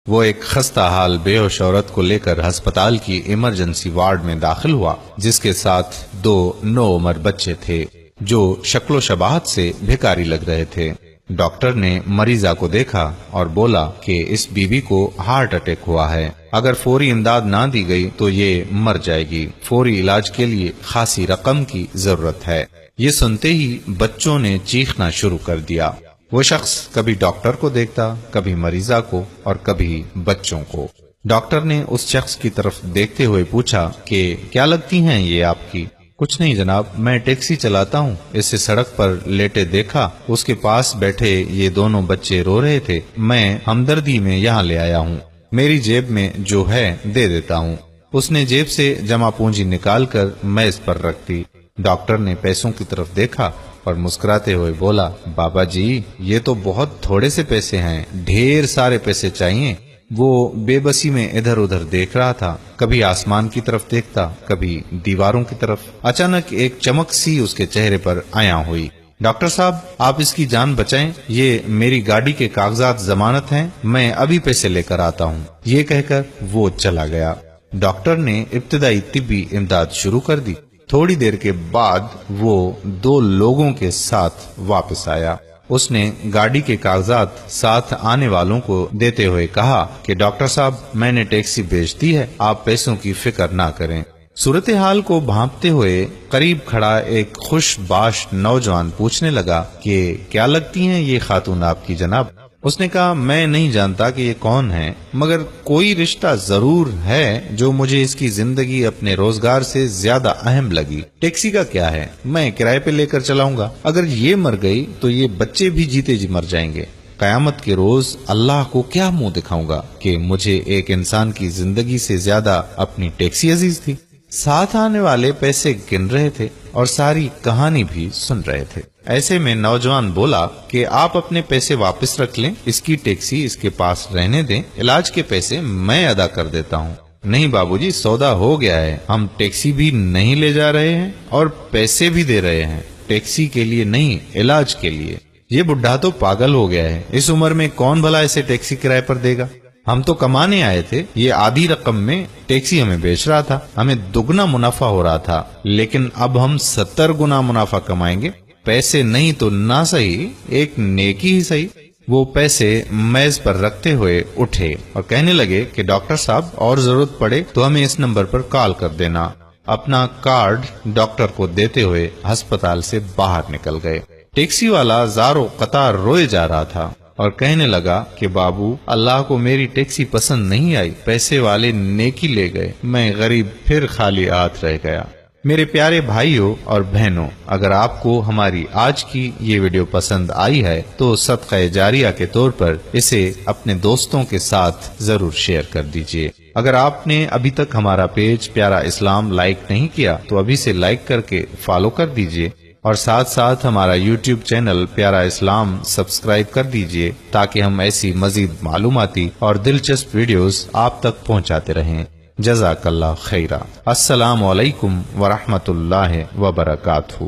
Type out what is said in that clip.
وہ ایک خستہ حال بے ہوش عورت کو لے کر ہسپتال کی ایمرجنسی وارڈ میں داخل ہوا، جس کے ساتھ 2 نوعمر بچے تھے جو شکل و شباہت سے بھکاری لگ رہے تھے۔ ڈاکٹر نے مریضہ کو دیکھا اور بولا کہ اس بیوی کو ہارٹ اٹیک ہوا ہے، اگر فوری امداد نہ دی گئی تو یہ مر جائے گی، فوری علاج کے لیے خاصی رقم کی ضرورت ہے۔ یہ سنتے ہی بچوں نے چیخنا شروع کر دیا۔ وہ شخص کبھی ڈاکٹر کو دیکھتا، کبھی مریضہ کو اور کبھی بچوں کو۔ ڈاکٹر نے اس شخص کی طرف دیکھتے ہوئے پوچھا کہ کیا لگتی ہیں یہ آپ کی؟ کچھ نہیں جناب، میں ٹیکسی چلاتا ہوں، اسے سڑک پر لیٹے دیکھا، اس کے پاس بیٹھے یہ دونوں بچے رو رہے تھے، میں ہمدردی میں یہاں لے آیا ہوں، میری جیب میں جو ہے دے دیتا ہوں۔ اس نے جیب سے جمع پونجی نکال کر میز پر رکھ دی۔ ڈاکٹر نے پیسوں کی طرف دیکھا اور مسکراتے ہوئے بولا، بابا جی یہ تو بہت تھوڑے سے پیسے ہیں، ڈھیر سارے پیسے چاہیے۔ وہ بے بسی میں ادھر ادھر دیکھ رہا تھا، کبھی آسمان کی طرف دیکھتا، کبھی دیواروں کی طرف۔ اچانک ایک چمک سی اس کے چہرے پر عیاں ہوئی۔ ڈاکٹر صاحب آپ اس کی جان بچائیں، یہ میری گاڑی کے کاغذات ضمانت ہیں، میں ابھی پیسے لے کر آتا ہوں۔ یہ کہہ کر وہ چلا گیا۔ ڈاکٹر نے ابتدائی طبی امداد شروع کر دی۔ تھوڑی دیر کے بعد وہ 2 لوگوں کے ساتھ واپس آیا۔ اس نے گاڑی کے کاغذات ساتھ آنے والوں کو دیتے ہوئے کہا کہ ڈاکٹر صاحب میں نے ٹیکسی بھیج دی ہے، آپ پیسوں کی فکر نہ کریں۔ صورتحال کو بھانپتے ہوئے قریب کھڑا ایک خوش باش نوجوان پوچھنے لگا کہ کیا لگتی ہیں یہ خاتون آپ کی جناب؟ اس نے کہا میں نہیں جانتا کہ یہ کون ہے، مگر کوئی رشتہ ضرور ہے جو مجھے اس کی زندگی اپنے روزگار سے زیادہ اہم لگی۔ ٹیکسی کا کیا ہے، میں کرائے پہ لے کر چلاؤں گا، اگر یہ مر گئی تو یہ بچے بھی جیتے جی مر جائیں گے۔ قیامت کے روز اللہ کو کیا منہ دکھاؤں گا کہ مجھے ایک انسان کی زندگی سے زیادہ اپنی ٹیکسی عزیز تھی۔ ساتھ آنے والے پیسے گن رہے تھے اور ساری کہانی بھی سن رہے تھے۔ ایسے میں نوجوان بولا کہ آپ اپنے پیسے واپس رکھ لیں، اس کی ٹیکسی اس کے پاس رہنے دیں، علاج کے پیسے میں ادا کر دیتا ہوں۔ نہیں بابو جی سودا ہو گیا ہے، ہم ٹیکسی بھی نہیں لے جا رہے ہیں اور پیسے بھی دے رہے ہیں، ٹیکسی کے لیے نہیں علاج کے لیے۔ یہ بڈھا تو پاگل ہو گیا ہے، اس عمر میں کون بھلا اسے ٹیکسی کرائے پر دے گا؟ ہم تو کمانے آئے تھے، یہ آدھی رقم میں ٹیکسی ہمیں بیچ رہا تھا، ہمیں دگنا منافع ہو رہا تھا، لیکن اب ہم 70 گنا منافع کمائیں گے۔ پیسے نہیں تو نہ صحیح، ایک نیکی ہی صحیح۔ وہ پیسے میز پر رکھتے ہوئے اٹھے اور کہنے لگے کہ ڈاکٹر صاحب اور ضرورت پڑے تو ہمیں اس نمبر پر کال کر دینا۔ اپنا کارڈ ڈاکٹر کو دیتے ہوئے ہسپتال سے باہر نکل گئے۔ ٹیکسی والا زارو قطار روئے جا رہا تھا اور کہنے لگا کہ بابو اللہ کو میری ٹیکسی پسند نہیں آئی، پیسے والے نیکی لے گئے، میں غریب پھر خالی ہاتھ رہ گیا۔ میرے پیارے بھائیوں اور بہنوں، اگر آپ کو ہماری آج کی یہ ویڈیو پسند آئی ہے تو صدقہ جاریہ کے طور پر اسے اپنے دوستوں کے ساتھ ضرور شیئر کر دیجیے۔ اگر آپ نے ابھی تک ہمارا پیج پیارا اسلام لائک نہیں کیا تو ابھی سے لائک کر کے فالو کر دیجیے، اور ساتھ ساتھ ہمارا یوٹیوب چینل پیارا اسلام سبسکرائب کر دیجیے تاکہ ہم ایسی مزید معلوماتی اور دلچسپ ویڈیوز آپ تک پہنچاتے رہیں۔ جزاک اللہ خیرہ۔ السلام علیکم ورحمۃ اللہ وبرکاتہ۔